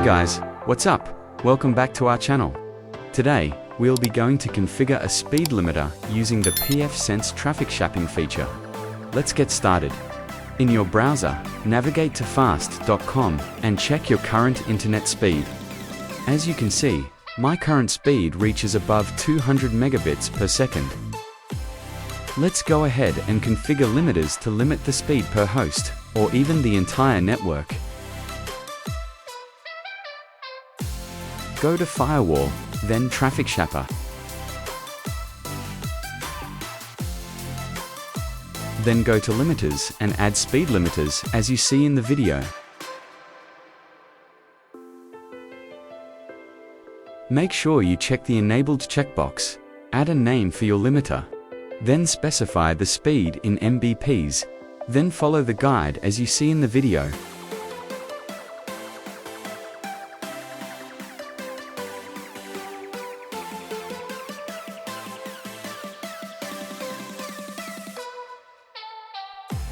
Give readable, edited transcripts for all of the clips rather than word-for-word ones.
guys, what's up? Welcome back to our channel. Today, we'll be going to configure a speed limiter using the pFsense traffic shaping feature. Let's get started. In your browser, navigate to fast.com and check your current internet speed. As you can see, my current speed reaches above 200 megabits per second. Let's go ahead and configure limiters to limit the speed per host, or even the entire network. Go to Firewall, then Traffic Shaper. Then go to Limiters and add speed limiters as you see in the video. Make sure you check the Enabled checkbox. Add a name for your limiter. Then specify the speed in Mbps. Then follow the guide as you see in the video.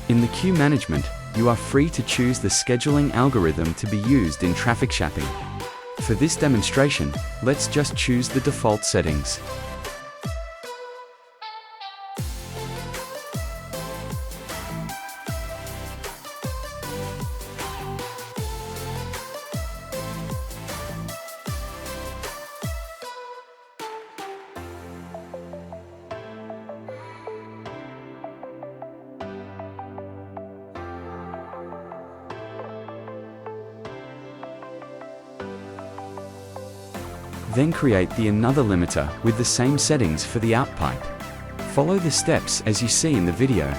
In the queue management, you are free to choose the scheduling algorithm to be used in traffic shaping. For this demonstration, let's just choose the default settings. Then create the another limiter with the same settings for the out pipe. Follow the steps as you see in the video.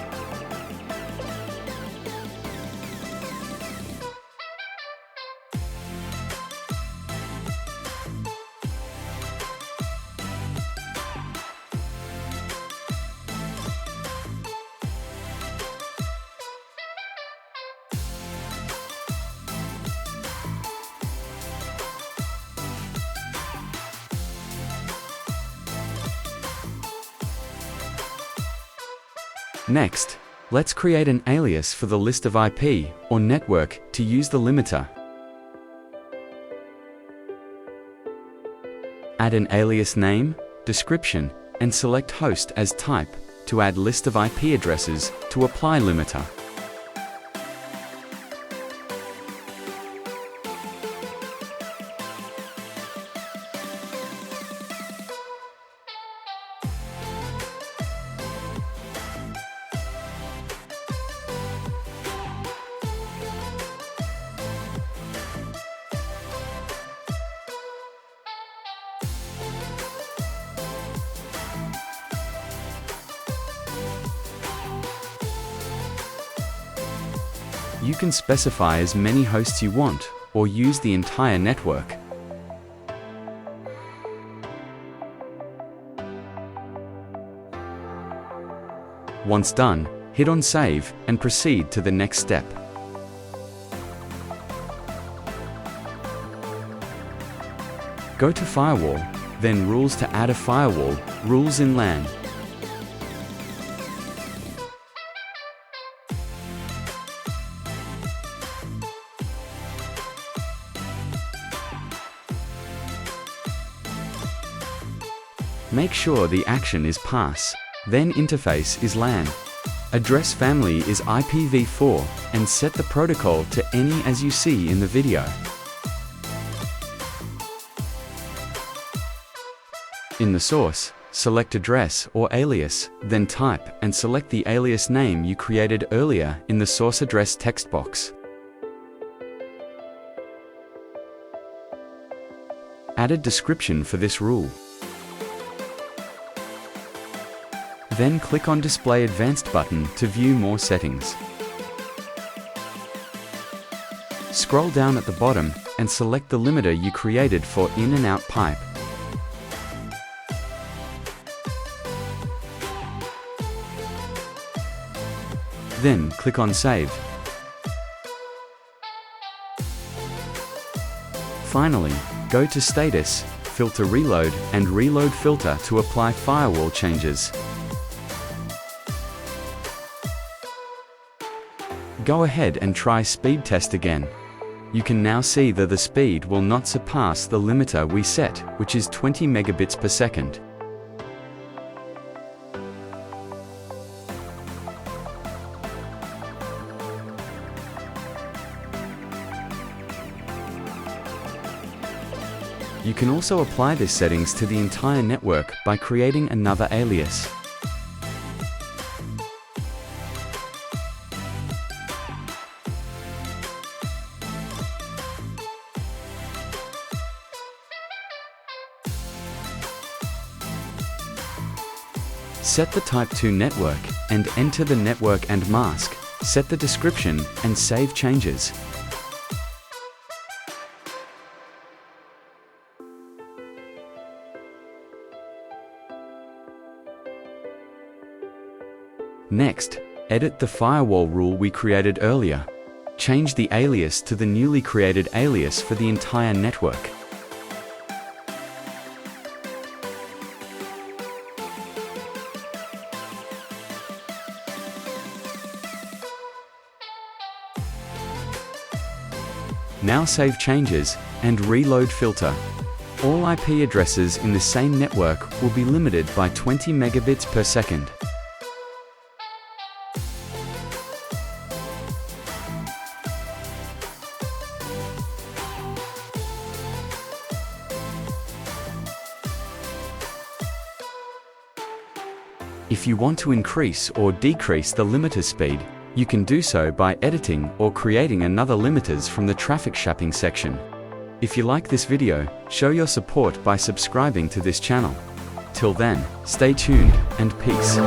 Next, let's create an alias for the list of IP or network to use the limiter. Add an alias name, description, and select host as type to add list of IP addresses to apply limiter. You can specify as many hosts you want, or use the entire network. Once done, hit on Save and proceed to the next step. Go to Firewall, then Rules to add a firewall, Rules in LAN. Make sure the action is pass, then interface is LAN. Address family is IPv4 and set the protocol to any as you see in the video. In the source, select address or alias, then type and select the alias name you created earlier in the source address text box. Add a description for this rule. Then click on Display Advanced button to view more settings. Scroll down at the bottom and select the limiter you created for in and out pipe. Then click on Save. Finally, go to Status, Filter Reload and Reload Filter to apply firewall changes. Go ahead and try speed test again. You can now see that the speed will not surpass the limiter we set, which is 20 megabits per second. You can also apply these settings to the entire network by creating another alias. Set the type to network and enter the network and mask. Set the description and save changes. Next, edit the firewall rule we created earlier. Change the alias to the newly created alias for the entire network. Now save changes and reload filter. All IP addresses in the same network will be limited by 20 megabits per second. If you want to increase or decrease the limiter speed, you can do so by editing or creating another limiters from the traffic shaping section. If you like this video, show your support by subscribing to this channel. Till then, stay tuned and peace.